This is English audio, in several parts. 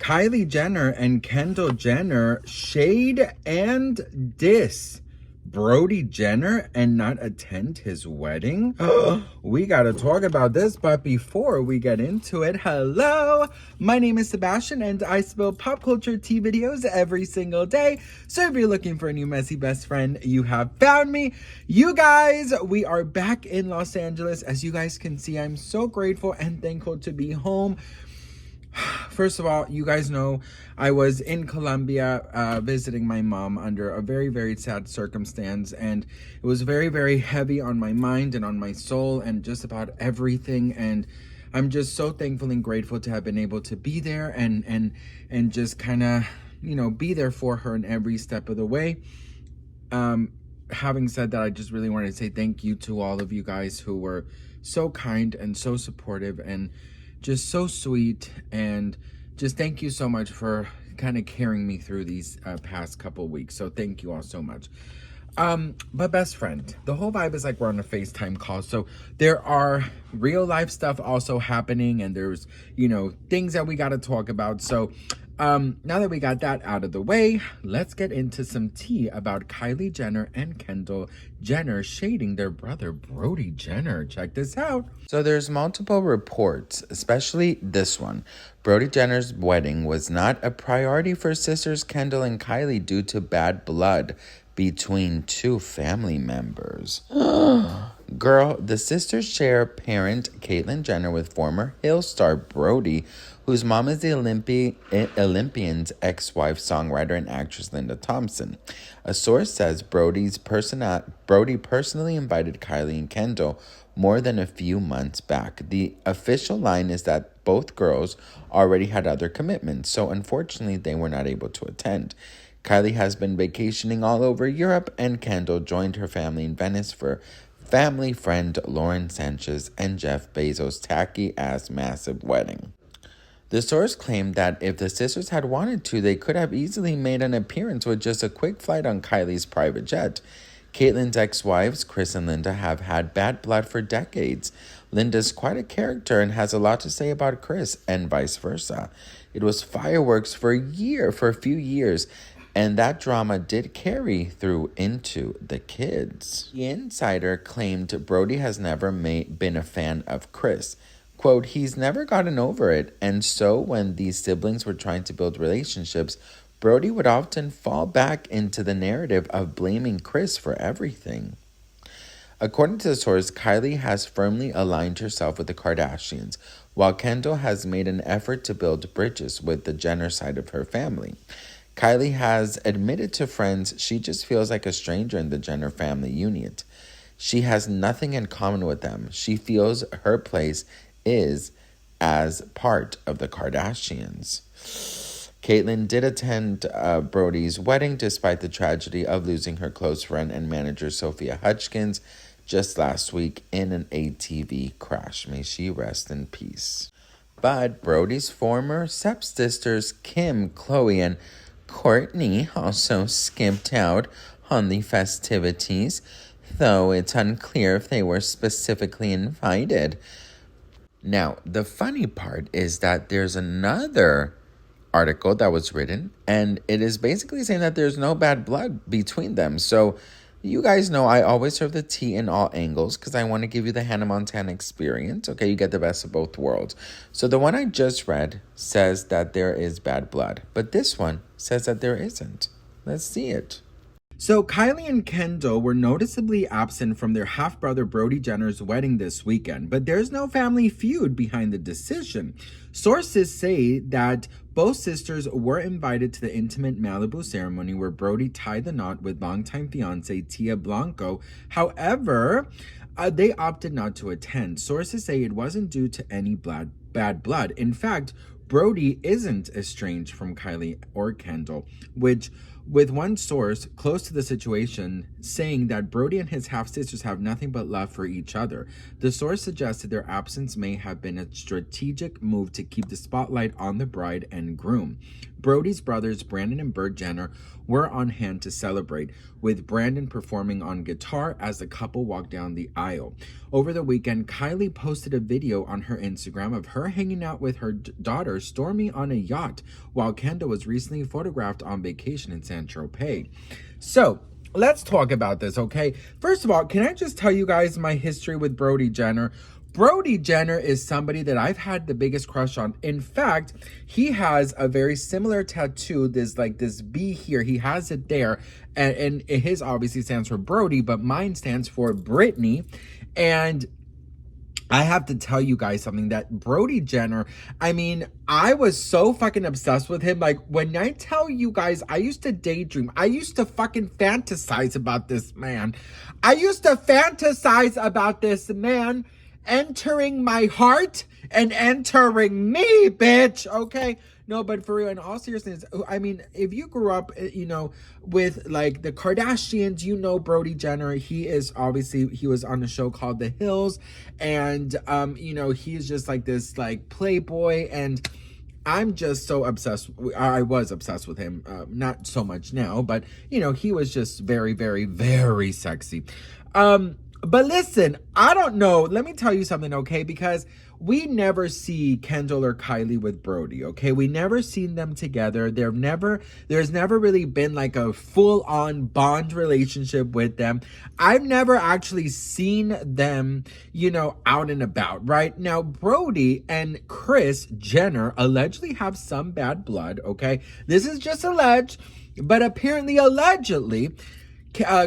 Kylie Jenner and Kendall Jenner shade and diss Brody Jenner and not attend his wedding. We gotta talk about this, but before we get into it, hello, my name is Sebastian and I spill pop culture tea videos every single day. So if you're looking for a new messy best friend, you have found me. You guys, we are back in Los Angeles. As you guys can see, I'm so grateful and thankful to be home. First of all, you guys know I was in Colombia visiting my mom under a very, very sad circumstance, and it was very, very heavy on my mind and on my soul and just about everything. And I'm just so thankful and grateful to have been able to be there and just kind of, you know, be there for her in every step of the way. Having said that, I just really wanted to say thank you to all of you guys who were so kind and so supportive and just so sweet, and just thank you so much for kind of carrying me through these past couple weeks. So thank you all so much. But best friend, the whole vibe is like we're on a FaceTime call. So there are real life stuff also happening, and there's, you know, things that we got to talk about. So now that we got that out of the way, let's get into some tea about Kylie Jenner and Kendall Jenner shading their brother Brody Jenner. Check this out. So there's multiple reports, especially this one. Brody Jenner's wedding was not a priority for sisters Kendall and Kylie due to bad blood between two family members. Girl, the sisters share parent Caitlyn Jenner with former Hill star Brody, whose mom is the Olympian's ex-wife, songwriter, and actress Linda Thompson. A source says Brody personally invited Kylie and Kendall more than a few months back. The official line is that both girls already had other commitments, so unfortunately they were not able to attend. Kylie has been vacationing all over Europe, and Kendall joined her family in Venice for family friend Lauren Sanchez and Jeff Bezos' tacky-ass massive wedding. The source claimed that if the sisters had wanted to, they could have easily made an appearance with just a quick flight on Kylie's private jet. Caitlyn's ex-wives, Kris and Linda, have had bad blood for decades. Linda's quite a character and has a lot to say about Kris, and vice versa. It was fireworks for a few years, and that drama did carry through into the kids. The Insider claimed Brody has never been a fan of Kris. Quote, he's never gotten over it, and so when these siblings were trying to build relationships, Brody would often fall back into the narrative of blaming Kris for everything. According to the source, Kylie has firmly aligned herself with the Kardashians, while Kendall has made an effort to build bridges with the Jenner side of her family. Kylie has admitted to friends she just feels like a stranger in the Jenner family unit. She has nothing in common with them. She feels her place is as part of the Kardashians. Caitlyn did attend Brody's wedding despite the tragedy of losing her close friend and manager Sophia Hutchins just last week in an ATV crash. May she rest in peace. But Brody's former stepsisters Kim, Khloe, and Kourtney also skipped out on the festivities, though it's unclear if they were specifically invited. Now, the funny part is that there's another article that was written, and it is basically saying that there's no bad blood between them. So you guys know I always serve the tea in all angles because I want to give you the Hannah Montana experience. Okay, you get the best of both worlds. So the one I just read says that there is bad blood, but this one says that there isn't. Let's see it. So Kylie and Kendall were noticeably absent from their half-brother Brody Jenner's wedding this weekend, but there's no family feud behind the decision. Sources say that both sisters were invited to the intimate Malibu ceremony where Brody tied the knot with longtime fiancée Tia Blanco. However, they opted not to attend. Sources say it wasn't due to any bad blood. In fact, Brody isn't estranged from Kylie or Kendall, which with one source close to the situation saying that Brody and his half-sisters have nothing but love for each other. The source suggested their absence may have been a strategic move to keep the spotlight on the bride and groom. Brody's brothers, Brandon and Bert Jenner, were on hand to celebrate, with Brandon performing on guitar as the couple walked down the aisle. Over the weekend, Kylie posted a video on her Instagram of her hanging out with her daughter Stormy on a yacht, while Kendall was recently photographed on vacation in Saint-Tropez. So, let's talk about this, okay? First of all, can I just tell you guys my history with Brody Jenner? Brody Jenner is somebody that I've had the biggest crush on. In fact, he has a very similar tattoo. There's like this B here. He has it there. And his obviously stands for Brody, but mine stands for Brittany. And I have to tell you guys something, that Brody Jenner, I mean, I was so fucking obsessed with him. Like, when I tell you guys, I used to daydream. I used to fucking fantasize about this man. I used to fantasize about this man entering my heart and entering me, bitch. Okay? No, but for real, in all seriousness, I mean, if you grew up, you know, with like the Kardashians, you know Brody Jenner. He is obviously, he was on a show called The Hills, and you know, he's just like this like playboy, and I'm just so obsessed. I was obsessed with him. Not so much now, but you know, he was just very, very, very sexy. But listen, I don't know. Let me tell you something, okay? Because we never see Kendall or Kylie with Brody, okay? We never seen them together. There's never really been like a full-on bond relationship with them. I've never actually seen them, you know, out and about, right? Now, Brody and Kris Jenner allegedly have some bad blood, okay? This is just alleged, but apparently, allegedly,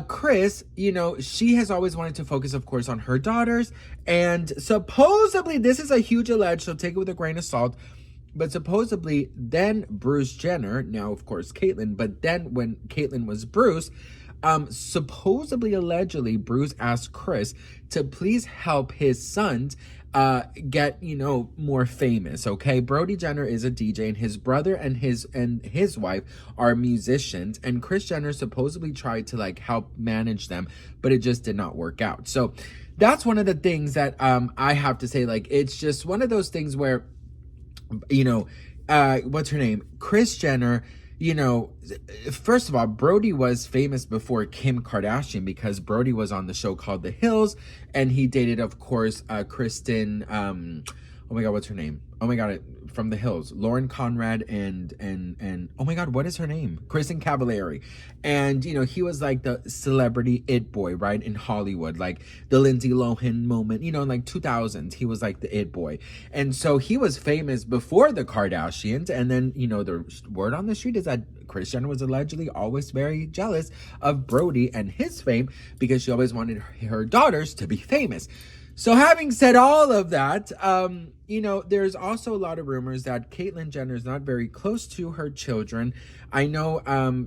Kris, you know, she has always wanted to focus, of course, on her daughters. And supposedly, this is a huge allege, so take it with a grain of salt. But supposedly, then Bruce Jenner, now, of course, Caitlyn, but then when Caitlyn was Bruce, supposedly, allegedly, Bruce asked Kris to please help his sons get, you know, more famous, okay? Brody Jenner is a DJ, and his brother and his wife are musicians, and Kris Jenner supposedly tried to like help manage them, but it just did not work out. So that's one of the things that I have to say, like, it's just one of those things where, you know, what's her name? Kris Jenner, you know, first of all, Brody was famous before Kim Kardashian because Brody was on the show called The Hills, and he dated, of course, Kristen, oh my God, what's her name? Oh my God, from The Hills, Lauren Conrad and oh my God, what is her name? Kristen Cavallari. And, you know, he was like the celebrity it boy, right? In Hollywood, like the Lindsay Lohan moment, you know, in like 2000s, he was like the it boy. And so he was famous before the Kardashians. And then, you know, the word on the street is that Kris Jenner was allegedly always very jealous of Brody and his fame because she always wanted her daughters to be famous. So having said all of that, you know, there's also a lot of rumors that Caitlyn Jenner is not very close to her children. I know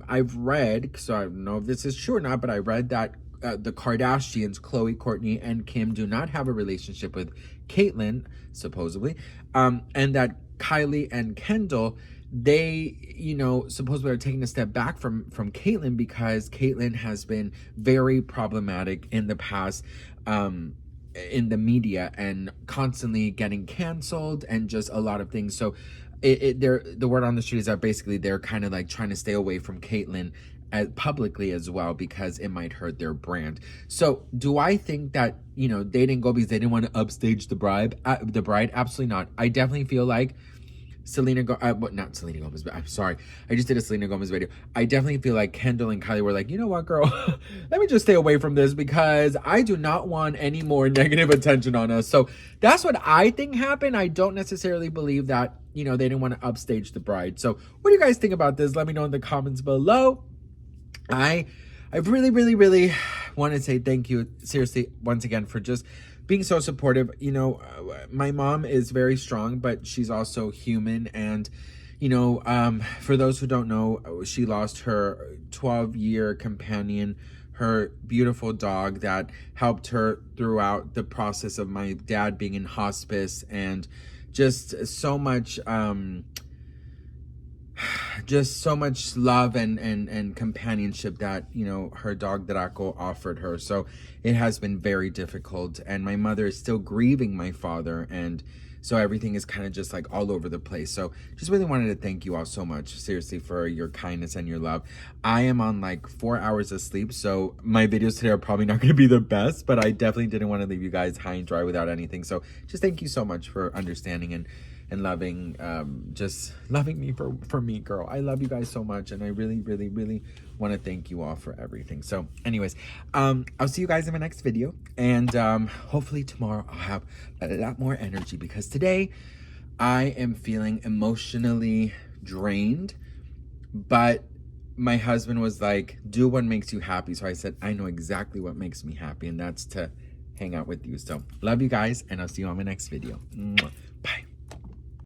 I've read, so I don't know if this is true or not, but I read that the Kardashians, Khloe, Kourtney, and Kim do not have a relationship with Caitlyn, supposedly, and that Kylie and Kendall, they, you know, supposedly are taking a step back from Caitlyn because Caitlyn has been very problematic in the past, in the media, and constantly getting canceled and just a lot of things. So the word on the street is that basically they're kind of like trying to stay away from Caitlyn publicly as well because it might hurt their brand. So do I think that, you know, they didn't go because they didn't want to upstage the bride? Absolutely not. I definitely feel like not Selena Gomez, but I'm sorry, I just did a Selena Gomez video. I definitely feel like Kendall and Kylie were like, you know what, girl, let me just stay away from this because I do not want any more negative attention on us. So that's what I think happened. I don't necessarily believe that, you know, they didn't want to upstage the bride. So what do you guys think about this? Let me know in the comments below. I really, really, really want to say thank you, seriously, once again, for just being so supportive. You know, my mom is very strong, but she's also human. And, you know, for those who don't know, she lost her 12-year companion, her beautiful dog that helped her throughout the process of my dad being in hospice, and just so much, just so much love and companionship that, you know, her dog Draco offered her. So it has been very difficult, and my mother is still grieving my father, and so everything is kind of just like all over the place. So just really wanted to thank you all so much, seriously, for your kindness and your love. I am on like 4 hours of sleep, so my videos today are probably not going to be the best, but I definitely didn't want to leave you guys high and dry without anything. So just thank you so much for understanding and loving, just loving me for me, girl. I love you guys so much, and I really want to thank you all for everything. So anyways, I'll see you guys in my next video, and hopefully tomorrow I'll have a lot more energy, because today I am feeling emotionally drained, but my husband was like, do what makes you happy. So I said, I know exactly what makes me happy, and that's to hang out with you. So love you guys, and I'll see you on my next video. Mwah.